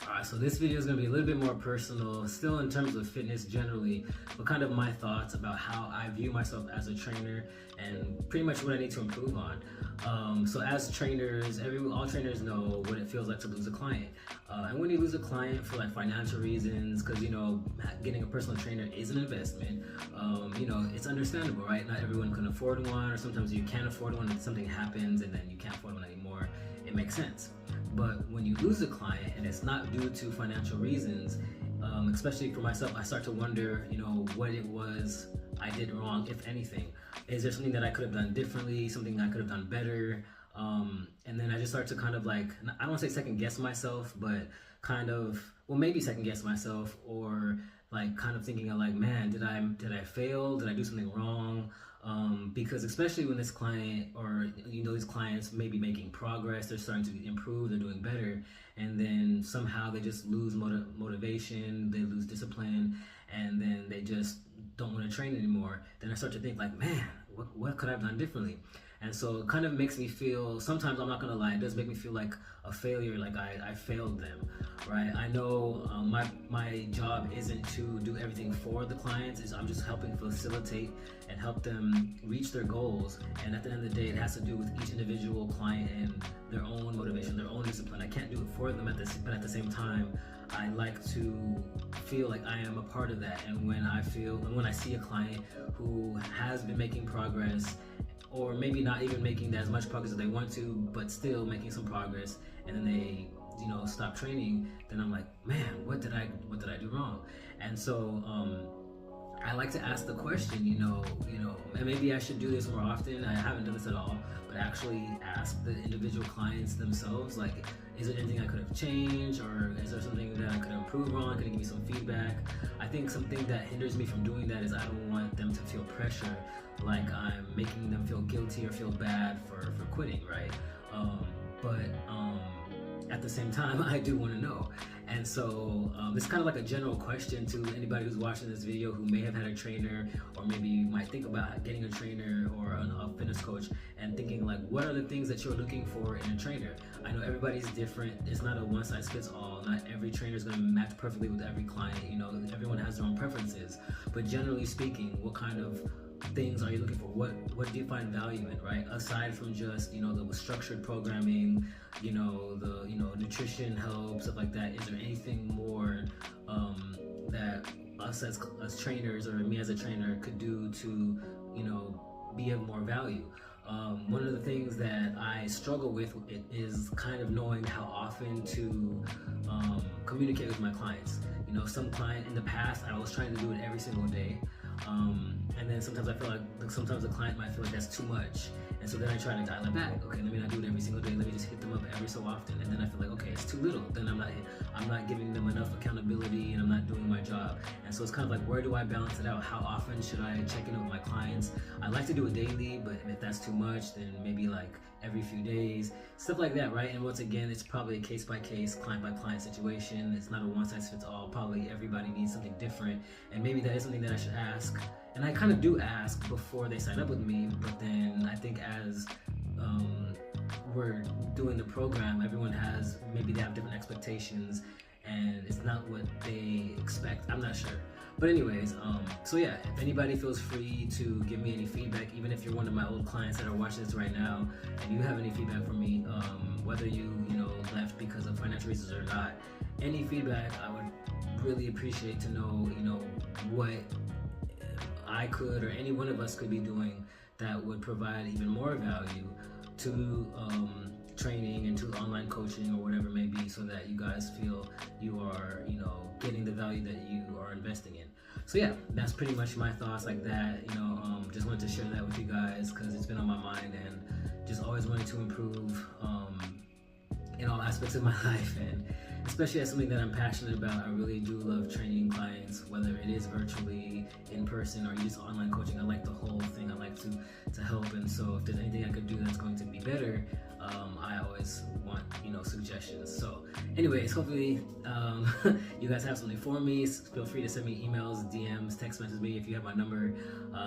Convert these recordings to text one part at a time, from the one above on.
Alright, so this video is going to be a little bit more personal, still in terms of fitness generally, but kind of my thoughts about how I view myself as a trainer and pretty much what I need to improve on. So as trainers, all trainers know what it feels like to lose a client. And when you lose a client for like financial reasons, because getting a personal trainer is an investment, it's understandable, right? Not everyone can afford one, or sometimes you can't afford one and something happens and then you can't afford one anymore. It makes sense. But when you lose a client and it's not due to financial reasons, especially for myself, I start to wonder, what it was I did wrong, if anything. Is there something that I could have done differently, something I could have done better? And then I just start to kind of like, I don't want to say second guess myself, but kind of, well, maybe second guess myself, or like kind of thinking of like, man, did I fail? Did I do something wrong? Because especially when this client, or these clients may be making progress, they're starting to improve, they're doing better, and then somehow they just lose motivation, they lose discipline, and then they just don't want to train anymore. Then I start to think like, man, what could I have done differently? And so it kind of makes me feel, sometimes, I'm not gonna lie, it does make me feel like a failure, like I failed them, right? I know my job isn't to do everything for the clients, I'm just helping facilitate and help them reach their goals. And at the end of the day, it has to do with each individual client and their own motivation, their own discipline. I can't do it for them, but at the same time, I like to feel like I am a part of that. And when I see a client who has been making progress, or maybe not even making as much progress as they want to, but still making some progress, and then they stop training, then I'm like, man, what did I do wrong? And so I like to ask the question, and maybe I should do this more often. I haven't done this at all, but actually ask the individual clients themselves, like, is there anything I could have changed, or is there something that I could improve on? Could you give me some feedback? I think something that hinders me from doing that is I don't want them to feel pressure, like I'm making them feel guilty or feel bad for quitting, right? But at the same time, I do want to know. And so it's kind of like a general question to anybody who's watching this video who may have had a trainer, or maybe you might think about getting a trainer or a fitness coach, and thinking like, what are the things that you're looking for in a trainer? I know everybody's different. It's not a one size fits all. Not every trainer is going to match perfectly with every client. Everyone has their own preferences. But generally speaking, what kind of things are you looking for? What do you find value in, right? Aside from just the structured programming, the nutrition help, stuff like that. Is there anything more that us as trainers, or me as a trainer, could do to be of more value? One of the things that I struggle with is kind of knowing how often to communicate with my clients. Some client in the past, I was trying to do it every single day. And then sometimes I feel like sometimes the client might feel like that's too much, and so then I try to dial it back. Okay, let me not do it every single day. Let me just hit them up every so often. And then I feel like, okay, it's too little. Then I'm not giving them enough accountability, and I'm not doing my job. And so it's kind of like, where do I balance it out? How often should I check in with my clients? I like to do it daily, but if that's too much, then maybe like every few days, stuff like that, right? And once again, it's probably a case-by-case, client-by-client situation. It's not a one-size-fits-all. Probably everybody needs something different, and maybe that is something that I should ask. And I kind of do ask before they sign up with me, but then I think as we're doing the program, maybe they have different expectations, and it's not what they expect. I'm not sure. But anyways, so yeah, if anybody feels free to give me any feedback, even if you're one of my old clients that are watching this right now, and you have any feedback for me, whether you left because of financial reasons or not, any feedback, I would really appreciate to know, what I could, or any one of us could be doing that would provide even more value to training and to online coaching, or whatever it may be, so that you guys feel you are getting the value that you are investing in. So yeah, that's pretty much my thoughts like that. Just wanted to share that with you guys because it's been on my mind, and just always wanted to improve in all aspects of my life, and especially as something that I'm passionate about. I really do love training clients, whether it is virtually, in person, or just online coaching. I like the whole thing. I like to help, and so if there's anything I could do that's going to be better, I always want suggestions. So anyways, hopefully you guys have something for me. Feel free to send me emails, DMs, text message me if you have my number.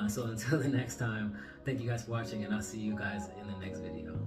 So until the next time, thank you guys for watching, and I'll see you guys in the next video.